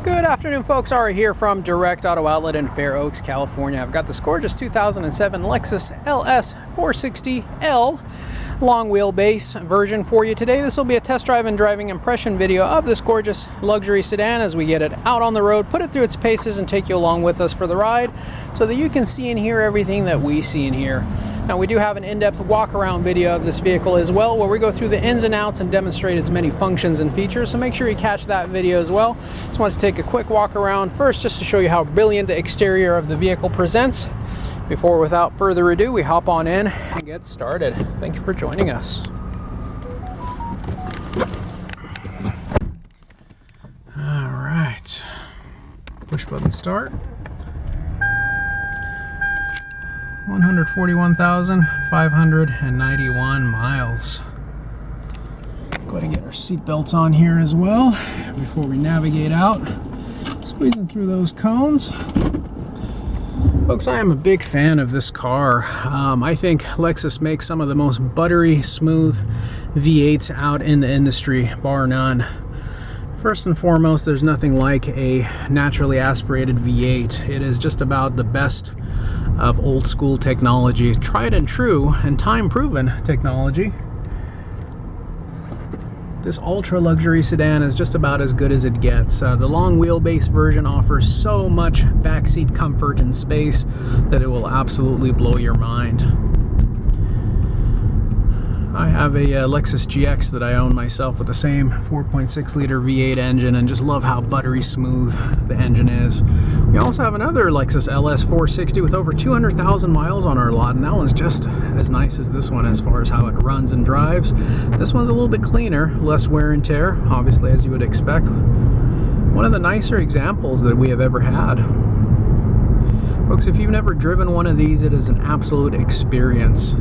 Good afternoon, folks. Ari here from Direct Auto Outlet in Fair Oaks, California. I've got this gorgeous 2007 Lexus LS460 L long wheelbase version for you today. This will be a test drive and driving impression video of this gorgeous luxury sedan as we get it out on the road, put it through its paces, and take you along with us for the ride so that you can see and hear everything that we see and hear. Now, we do have an in-depth walk-around video of this vehicle as well, where we go through the ins and outs and demonstrate its many functions and features, so make sure you catch that video as well. Just want to take a quick walk around first just to show you how brilliant the exterior of the vehicle presents before, without further ado, we hop on in and get started. Thank you for joining us. All right, push button start. 141,591 miles. Go ahead and get our seat belts on here as well before we navigate out. Squeezing through those cones. Folks, I am a big fan of this car. I think Lexus makes some of the most buttery smooth V8s out in the industry, bar none. First and foremost, there's nothing like a naturally aspirated V8. It is just about the best of old school technology, tried and true and time proven technology. This ultra luxury sedan is just about as good as it gets. The long wheelbase version offers so much backseat comfort and space that it will absolutely blow your mind. I have a Lexus GX that I own myself with the same 4.6 liter V8 engine, and just love how buttery smooth the engine is. We also have another Lexus LS460 with over 200,000 miles on our lot, and that one's just as nice as this one as far as how it runs and drives. This one's a little bit cleaner, less wear and tear, obviously, as you would expect. One of the nicer examples that we have ever had. Folks, if you've never driven one of these, it is an absolute experience.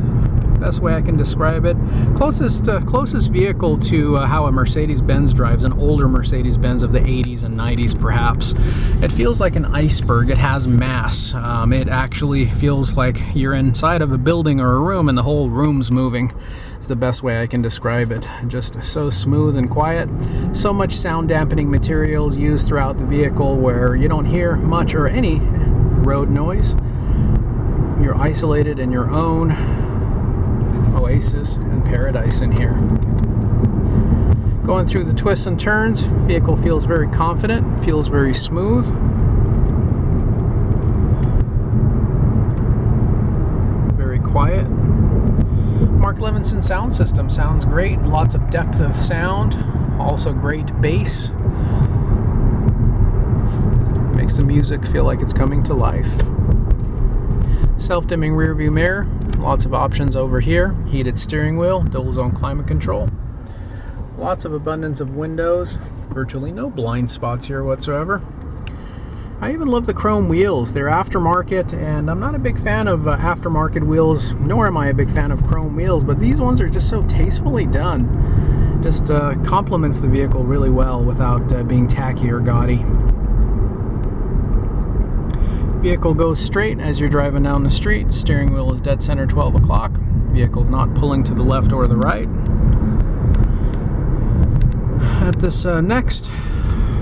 Best way I can describe it. Closest vehicle to how a Mercedes-Benz drives, an older Mercedes-Benz of the 80s and 90s perhaps. It feels like an iceberg. It has mass. It actually feels like you're inside of a building or a room and the whole room's moving. It's the best way I can describe it. Just so smooth and quiet. So much sound dampening materials used throughout the vehicle where you don't hear much or any road noise. You're isolated in your own oasis and paradise in here. Going through the twists and turns, vehicle feels very confident, feels very smooth. Very quiet. Mark Levinson sound system sounds great, lots of depth of sound, also great bass. Makes the music feel like it's coming to life. Self-dimming rear view mirror, lots of options over here, heated steering wheel, dual zone climate control, lots of abundance of windows, virtually no blind spots here whatsoever. I even love the chrome wheels. They're aftermarket, and I'm not a big fan of aftermarket wheels, nor am I a big fan of chrome wheels, but these ones are just so tastefully done. Just complements the vehicle really well without being tacky or gaudy. Vehicle goes straight as you're driving down the street. Steering wheel is dead center 12 o'clock. Vehicle's not pulling to the left or the right. At this next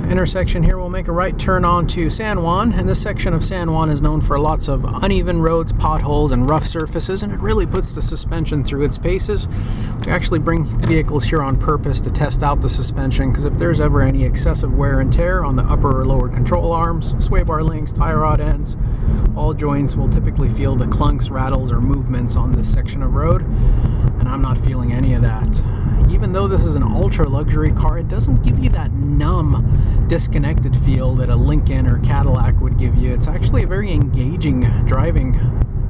intersection here, we'll make a right turn onto San Juan, and this section of San Juan is known for lots of uneven roads, potholes, and rough surfaces, and it really puts the suspension through its paces. We actually bring vehicles here on purpose to test out the suspension, because if there's ever any excessive wear and tear on the upper or lower control arms, sway bar links, tie rod ends, all joints will typically feel the clunks, rattles, or movements on this section of road, and I'm not feeling any of that. Even though this is an ultra luxury car, it doesn't give you that numb, disconnected feel that a Lincoln or Cadillac would give you. It's actually a very engaging driving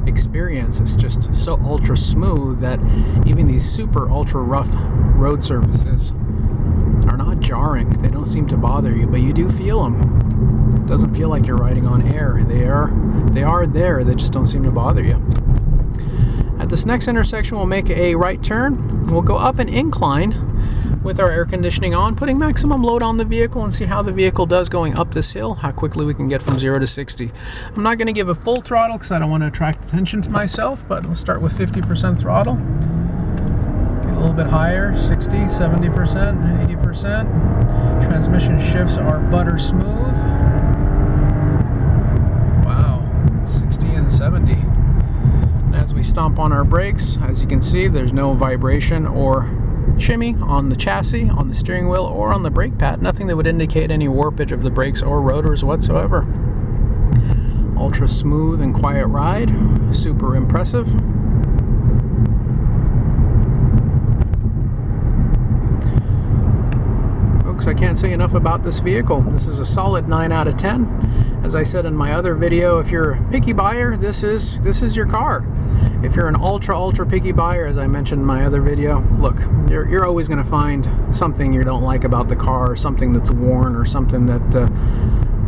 experience. It's just so ultra smooth that even these super ultra rough road surfaces are not jarring. They don't seem to bother you, but you do feel them. It doesn't feel like you're riding on air. They are there. They just don't seem to bother you. At this next intersection, we'll make a right turn. We'll go up an incline with our air conditioning on, putting maximum load on the vehicle, and see how the vehicle does going up this hill, how quickly we can get from 0 to 60. I'm not going to give a full throttle because I don't want to attract attention to myself, but we'll start with 50% throttle. Get a little bit higher, 60, 70%, 80%. Transmission shifts are butter smooth. our brakes. As you can see, there's no vibration or shimmy on the chassis, on the steering wheel, or on the brake pad. Nothing that would indicate any warpage of the brakes or rotors whatsoever. Ultra smooth and quiet ride, super impressive. Folks, I can't say enough about this vehicle. This is a solid 9 out of 10. As I said in my other video, if you're a picky buyer, this is your car. If you're an ultra picky buyer, as I mentioned in my other video, look, you're always going to find something you don't like about the car, or something that's worn, or something that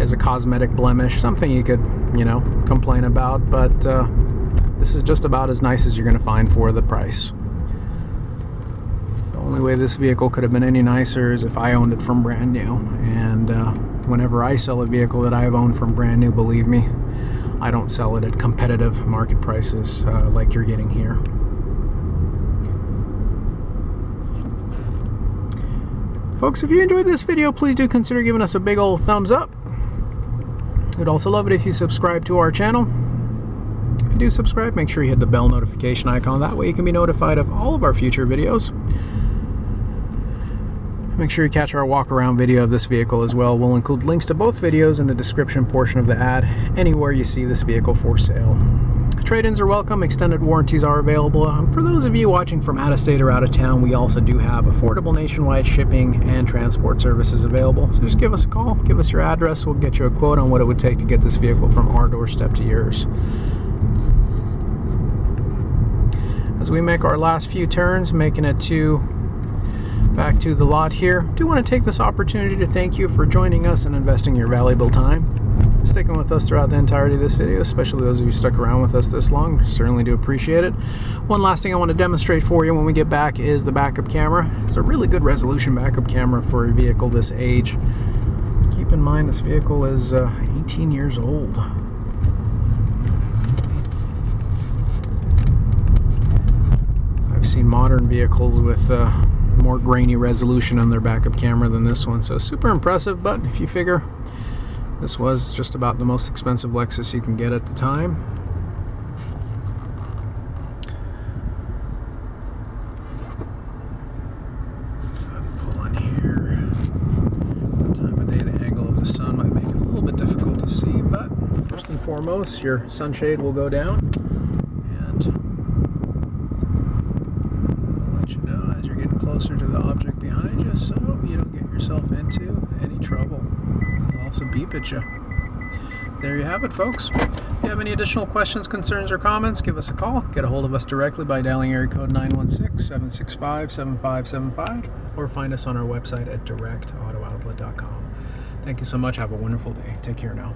is a cosmetic blemish, something you could, complain about, but this is just about as nice as you're going to find for the price. The only way this vehicle could have been any nicer is if I owned it from brand new, and whenever I sell a vehicle that I've owned from brand new, believe me, I don't sell it at competitive market prices like you're getting here. Folks, if you enjoyed this video, please do consider giving us a big old thumbs up. We'd also love it if you subscribe to our channel. If you do subscribe, make sure you hit the bell notification icon. That way you can be notified of all of our future videos. Make sure you catch our walk-around video of this vehicle as well. We'll include links to both videos in the description portion of the ad, anywhere you see this vehicle for sale. Trade-ins are welcome, extended warranties are available. For those of you watching from out of state or out of town, we also do have affordable nationwide shipping and transport services available. So just give us a call, give us your address, we'll get you a quote on what it would take to get this vehicle from our doorstep to yours. As we make our last few turns, making it back to the lot here, I do want to take this opportunity to thank you for joining us and investing your valuable time, sticking with us throughout the entirety of this video, especially those of you stuck around with us this long. Certainly do appreciate it. One last thing I want to demonstrate for you when we get back is the backup camera. It's a really good resolution backup camera for a vehicle this age. Keep in mind this vehicle is 18 years old. I've seen modern vehicles with more grainy resolution on their backup camera than this one, so super impressive. But if you figure this was just about the most expensive Lexus you can get at the time, pull in here. The time of day, the angle of the sun might make it a little bit difficult to see, but first and foremost, your sunshade will go down, and closer to the object behind you so you don't get yourself into any trouble. It'll also beep at you. There you have it, folks. If you have any additional questions, concerns, or comments, give us a call. Get a hold of us directly by dialing area code 916-765-7575 or find us on our website at directauto.outlet.com. Thank you so much. Have a wonderful day. Take care now.